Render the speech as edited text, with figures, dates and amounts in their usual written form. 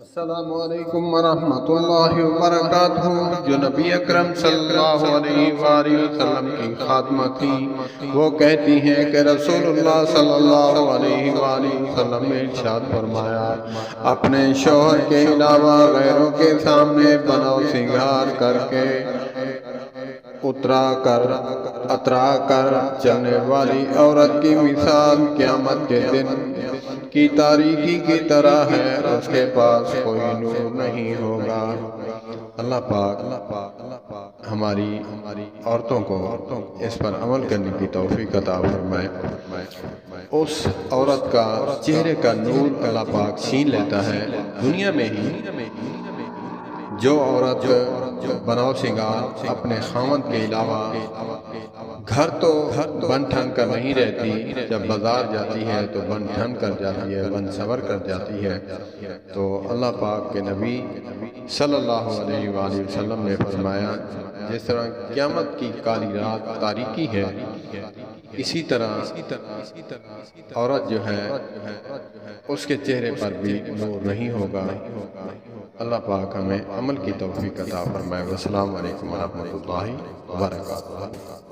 السلام علیکم ورحمۃ اللہ وبرکاتہ۔ جو نبی اکرم صلی اللہ علیہ وآلہ وسلم کی خادمہ تھی، وہ کہتی ہیں کہ رسول اللہ صلی اللہ علیہ وآلہ وسلم نے ارشاد فرمایا، اپنے شوہر کے علاوہ غیروں کے سامنے بنو سنگھار کر کے اترا کر چلنے والی عورت کی مثال قیامت کے دن کی تاریکی کی طرح ہے، اس کے پاس کوئی نور نہیں ہوگا۔ اللہ پاک ہماری عورتوں کو اس پر عمل کرنے کی توفیق عطا فرمائے۔ اس عورت کا چہرے کا نور اللہ پاک چھین لیتا ہے دنیا میں ہی۔ جو عورت بناؤ سنگار اپنے خاوند کے علاوہ گھر تو بن ٹھن کر نہیں رہتی، جب بازار جاتی ہے تو بن ٹھن کر جاتی ہے، بن سور کر جاتی ہے، تو اللہ پاک کے نبی صلی اللہ علیہ وآلہ وسلم نے فرمایا، جس طرح قیامت کی کالی رات تاریکی ہے، اسی طرح عورت جو ہے اس کے چہرے پر بھی نور نہیں ہوگا۔ اللہ پاک ہمیں عمل کی توفیق عطا فرمائے۔ السلام علیکم ورحمۃ اللہ وبرکاتہ۔